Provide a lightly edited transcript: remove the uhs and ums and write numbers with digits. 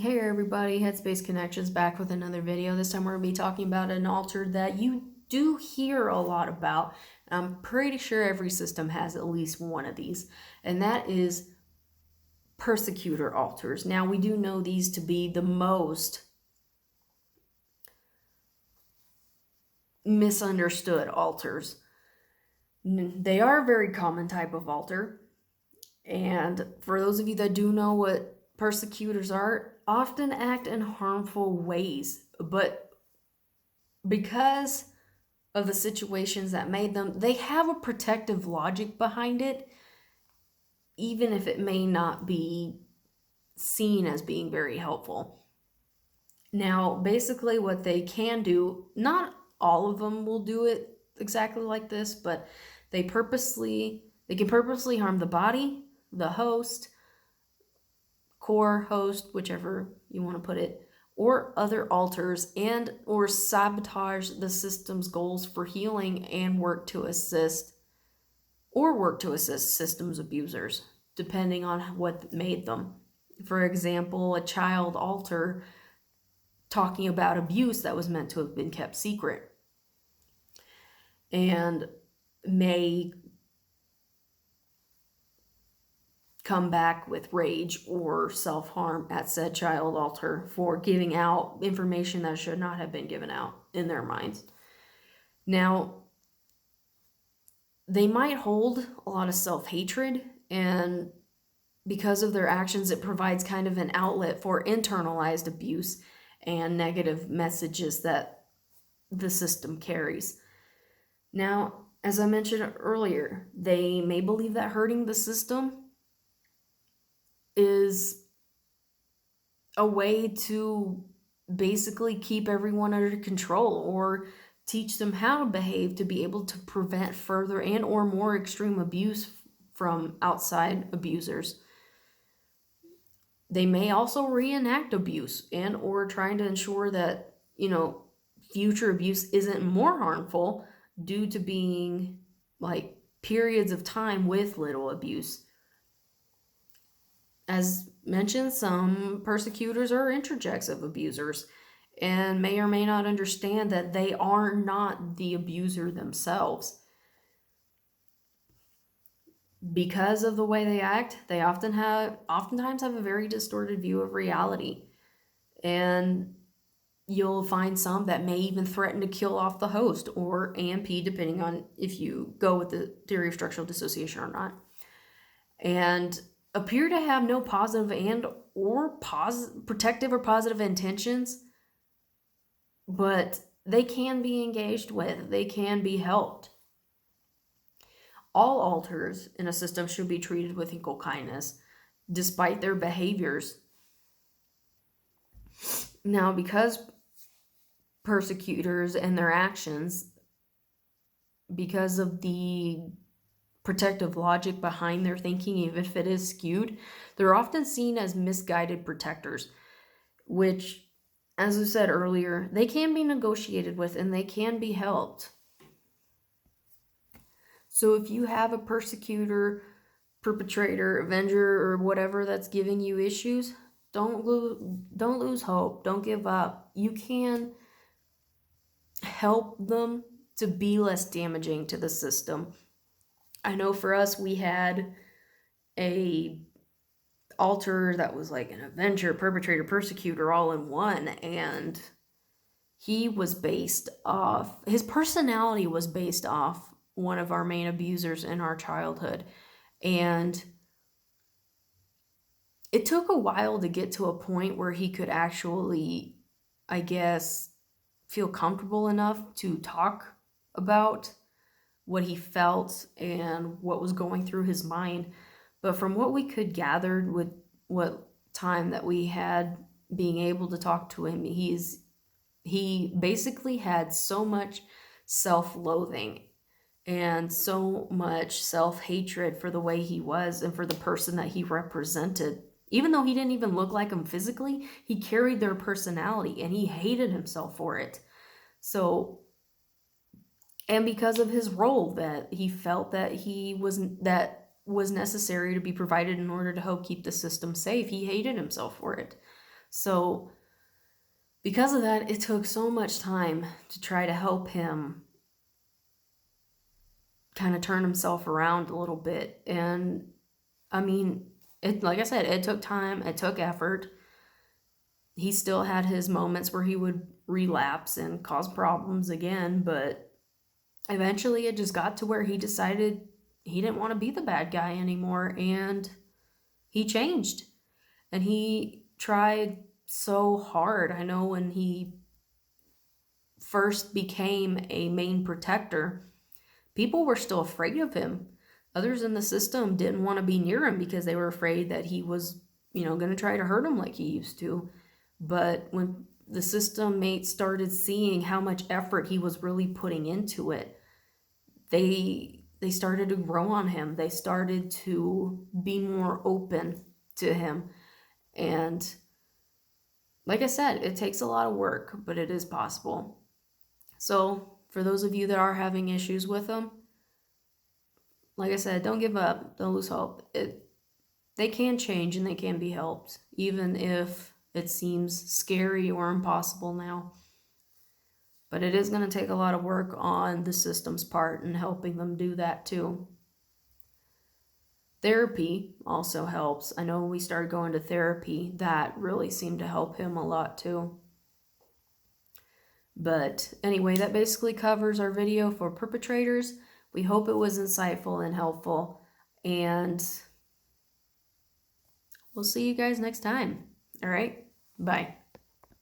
Hey everybody, HeadspaceConnections back with another video. This time we're going to be talking about an altar that you do hear a lot about. I'm pretty sure every system has at least one of these, and that is Persecutor altars. Now we do know these to be the most misunderstood altars. They are a very common type of altar, and for those of you that do know what persecutors are, often act in harmful ways, but because of the situations that made them, they have a protective logic behind it, even if it may not be seen as being very helpful. Now, basically what they can do, not all of them will do it exactly like this, but they can purposely harm the body, the host, core host, whichever you want to put it, or other altars, and or sabotage the system's goals for healing and work to assist systems abusers, depending on what made them. For example, a child altar talking about abuse that was meant to have been kept secret and may come back with rage or self-harm at said child altar for giving out information that should not have been given out in their minds. Now, they might hold a lot of self-hatred, and because of their actions, it provides kind of an outlet for internalized abuse and negative messages that the system carries. Now, as I mentioned earlier, they may believe that hurting the system is a way to basically keep everyone under control or teach them how to behave to be able to prevent further and or more extreme abuse from outside abusers. They may also reenact abuse and or trying to ensure that, future abuse isn't more harmful due to being like periods of time with little abuse. As mentioned, some persecutors are interjects of abusers and may or may not understand that they are not the abuser themselves. Because of the way they act, they oftentimes have a very distorted view of reality. And you'll find some that may even threaten to kill off the host or AMP, depending on if you go with the theory of structural dissociation or not. And appear to have no positive and or protective or positive intentions, but they can be engaged with, they can be helped. All altars in a system should be treated with equal kindness, despite their behaviors. Now, because persecutors and their actions, because of the protective logic behind their thinking, even if it is skewed, they're often seen as misguided protectors, which, as I said earlier, they can be negotiated with and they can be helped. So if you have a persecutor, perpetrator, avenger, or whatever that's giving you issues, don't lose hope. Don't give up. You can help them to be less damaging to the system. I know for us, we had a altar that was like an avenger, perpetrator, persecutor all in one, and his personality was based off one of our main abusers in our childhood. And it took a while to get to a point where he could actually, I guess, feel comfortable enough to talk about what he felt and what was going through his mind. But from what we could gather with what time that we had being able to talk to him, he basically had so much self-loathing and so much self-hatred for the way he was and for the person that he represented. Even though he didn't even look like him physically, he carried their personality and he hated himself for it. So, and because of his role that he felt that was necessary to be provided in order to help keep the system safe, he hated himself for it. So because of that, it took so much time to try to help him kind of turn himself around a little bit. And I mean, like I said, it took time, it took effort. He still had his moments where he would relapse and cause problems again, but eventually it just got to where he decided he didn't want to be the bad guy anymore, and he changed. And he tried so hard. I know when he first became a main protector, people were still afraid of him. Others in the system didn't want to be near him because they were afraid that he was, going to try to hurt him like he used to. But when the system mates started seeing how much effort he was really putting into it, they started to grow on him. They started to be more open to him. And like I said, it takes a lot of work, but it is possible. So for those of you that are having issues with him, like I said, don't give up. Don't lose hope. They can change and they can be helped, even if it seems scary or impossible now. But it is going to take a lot of work on the system's part and helping them do that too. Therapy also helps. I know when we started going to therapy, that really seemed to help him a lot too. But anyway, that basically covers our video for perpetrators. We hope it was insightful and helpful. And we'll see you guys next time. All right? Bye.